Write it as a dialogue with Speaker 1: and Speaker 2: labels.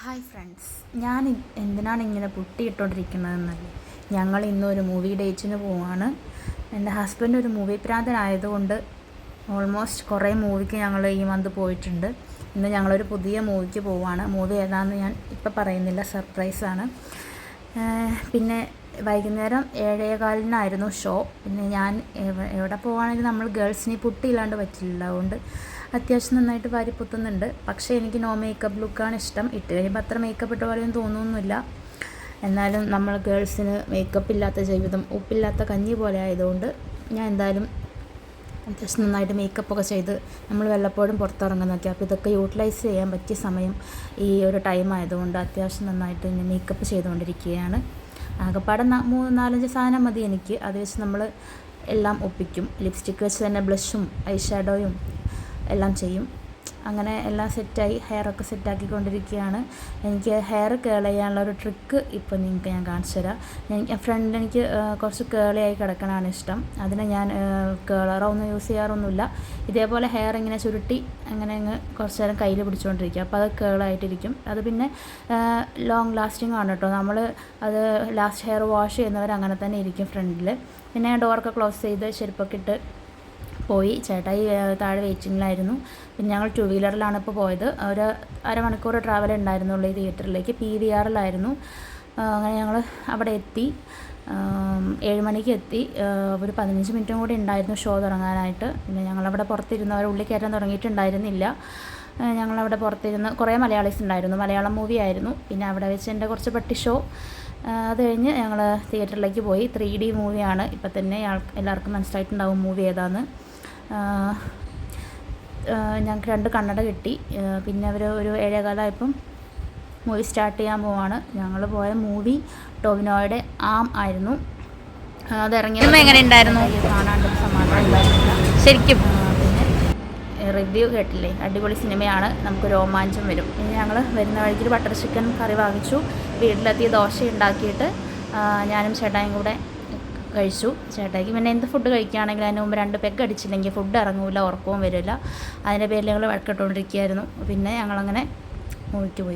Speaker 1: Hi friends, ഞാൻ എന്തിനാണ് ഇങ്ങനെ പൊട്ടിയിട്ടോണ്ടിരിക്കുന്നതെന്നല്ലേ. ഞങ്ങൾ ഇന്നൊരു മൂവി ഡേറ്റിന് പോവാണ്. എൻ്റെ ഹസ്ബൻഡ് ഒരു മൂവി പ്രാന്തനായതുകൊണ്ട് ഓൾമോസ്റ്റ് കുറേ മൂവിക്ക് ഞങ്ങൾ ഈ മന്ത് പോയിട്ടുണ്ട്. ഇന്ന് ഞങ്ങളൊരു പുതിയ മൂവിക്ക് പോവാണ്. മൂവി ഏതാണെന്ന് ഞാൻ ഇപ്പം പറയുന്നില്ല, സർപ്രൈസാണ്. പിന്നെ വൈകുന്നേരം 7:15 ഷോ. പിന്നെ ഞാൻ എവിടെ പോവുകയാണെങ്കിലും നമ്മൾ ഗേൾസിന് പുട്ടിയില്ലാണ്ട് പറ്റില്ല. അതുകൊണ്ട് അത്യാവശ്യം നന്നായിട്ട് വാരി പുത്തുന്നുണ്ട്. പക്ഷേ എനിക്ക് നോ മേക്കപ്പ് ലുക്കാണ് ഇഷ്ടം. ഇട്ട് കഴിയുമ്പോൾ അത്ര മേക്കപ്പ് ഇട്ട പോലെയും തോന്നുന്നില്ല. എന്നാലും നമ്മൾ ഗേൾസിന് മേക്കപ്പ് ഇല്ലാത്ത ജീവിതം ഉപ്പില്ലാത്ത കഞ്ഞി പോലെ ആയതുകൊണ്ട് ഞാൻ എന്തായാലും അത്യാവശ്യം നന്നായിട്ട് മേക്കപ്പൊക്കെ ചെയ്ത് നമ്മൾ വല്ലപ്പോഴും പുറത്തിറങ്ങുന്നൊക്കെ. അപ്പോൾ ഇതൊക്കെ യൂട്ടിലൈസ് ചെയ്യാൻ പറ്റിയ സമയം ഈ ഒരു ടൈം ആയതുകൊണ്ട് അത്യാവശ്യം നന്നായിട്ട് ഞാൻ മേക്കപ്പ് ചെയ്തുകൊണ്ടിരിക്കുകയാണ്. ആകെപ്പാടെ 3-4 സാധനം മതി എനിക്ക്. അത് വെച്ച് നമ്മൾ എല്ലാം ഒപ്പിക്കും. ലിപ്സ്റ്റിക്ക് വെച്ച് തന്നെ ബ്ലഷും ഐ ഷാഡോയും എല്ലാം ചെയ്യും. അങ്ങനെ എല്ലാം സെറ്റായി, ഹെയറൊക്കെ സെറ്റാക്കിക്കൊണ്ടിരിക്കുകയാണ്. എനിക്ക് ഹെയർ കേൾ ചെയ്യാനുള്ള ഒരു ട്രിക്ക് ഇപ്പോൾ നിങ്ങൾക്ക് ഞാൻ കാണിച്ചു തരാം. എനിക്ക് കുറച്ച് കേളിയായി കിടക്കണതാണ് ഇഷ്ടം. അതിന് ഞാൻ കേളറൊന്നും യൂസ് ചെയ്യാറൊന്നുമില്ല. ഇതേപോലെ ഹെയർ ഇങ്ങനെ ചുരുട്ടി അങ്ങനെ കുറച്ച് നേരം കയ്യിൽ പിടിച്ചുകൊണ്ടിരിക്കുക. അപ്പോൾ അത് കേളായിട്ടിരിക്കും. അത് പിന്നെ ലോങ് ലാസ്റ്റിംഗ് ആണ് കേട്ടോ. നമ്മൾ അത് ലാസ്റ്റ് ഹെയർ വാഷ് ചെയ്യുന്നവർ അങ്ങനെ തന്നെ ഇരിക്കും ഫ്രണ്ടിൽ. പിന്നെ ഡോറൊക്കെ ക്ലോസ് ചെയ്ത് ചെരുപ്പൊക്കെ ഇട്ട് പോയി. ചേട്ടായി താഴെ വെയിറ്റിങ്ങിലായിരുന്നു. പിന്നെ ഞങ്ങൾ 2 വീലറിലാണ് ഇപ്പോൾ പോയത്. ഒരു അരമണിക്കൂർ ട്രാവൽ ഉണ്ടായിരുന്നുള്ളൂ ഈ തിയേറ്ററിലേക്ക്. PVRലായിരുന്നു. അങ്ങനെ ഞങ്ങൾ അവിടെ എത്തി. 7 മണിക്ക് എത്തി. ഒരു 15 മിനിറ്റും കൂടി ഉണ്ടായിരുന്നു ഷോ തുടങ്ങാനായിട്ട്. പിന്നെ ഞങ്ങളവിടെ പുറത്തിരുന്നവർ ഉള്ളിൽ കയറ്റാൻ തുടങ്ങിയിട്ടുണ്ടായിരുന്നില്ല. ഞങ്ങളവിടെ പുറത്തിരുന്ന് കുറേ മലയാളീസ് ഉണ്ടായിരുന്നു. മലയാളം മൂവി ആയിരുന്നു. പിന്നെ അവിടെ വെച്ച് എൻ്റെ കുറച്ച് പട്ടി ഷോ. അത് കഴിഞ്ഞ് ഞങ്ങൾ തിയേറ്ററിലേക്ക് പോയി. 3D മൂവിയാണ്. ഇപ്പം തന്നെ എല്ലാവർക്കും മനസ്സിലായിട്ടുണ്ടാവും മൂവി ഏതാന്ന്. ഞങ്ങൾക്ക് 2 കണ്ണട കിട്ടി. പിന്നെ അവർ ഒരു 7:15 മൂവി സ്റ്റാർട്ട് ചെയ്യാൻ പോവാണ്. ഞങ്ങൾ പോയ മൂവി ടോവിനോയുടെ ആം ആയിരുന്നു. അതിറങ്ങിയത് എങ്ങനെ ഉണ്ടായിരുന്നു? കാണാണ്ടൊരു സമാധാനം ഉണ്ടായിരുന്നില്ല ശരിക്കും. പിന്നെ റിവ്യൂ കേട്ടില്ലേ, അടിപൊളി സിനിമയാണ്. നമുക്ക് രോമാഞ്ചം വരും. പിന്നെ ഞങ്ങൾ വരുന്ന വഴിക്ക് ബട്ടർ ചിക്കൻ കറി വാങ്ങിച്ചു. വീട്ടിലെത്തി ദോശ ഉണ്ടാക്കിയിട്ട് ഞാനും ചേട്ടായും കൂടെ കഴിച്ചു. ചേട്ടായിക്ക് പിന്നെ എന്ത് ഫുഡ് കഴിക്കുകയാണെങ്കിലും അതിന് മുമ്പ് 2 പെഗ് അടിച്ചില്ലെങ്കിൽ ഫുഡ് ഇറങ്ങില്ല, ഉറക്കവും വരില്ല. അതിൻ്റെ പേരിൽ ഞങ്ങൾ വഴക്കിട്ടുകൊണ്ടിരിക്കുകയായിരുന്നു. പിന്നെ ഞങ്ങളങ്ങനെ മൂവിക്ക് പോയി.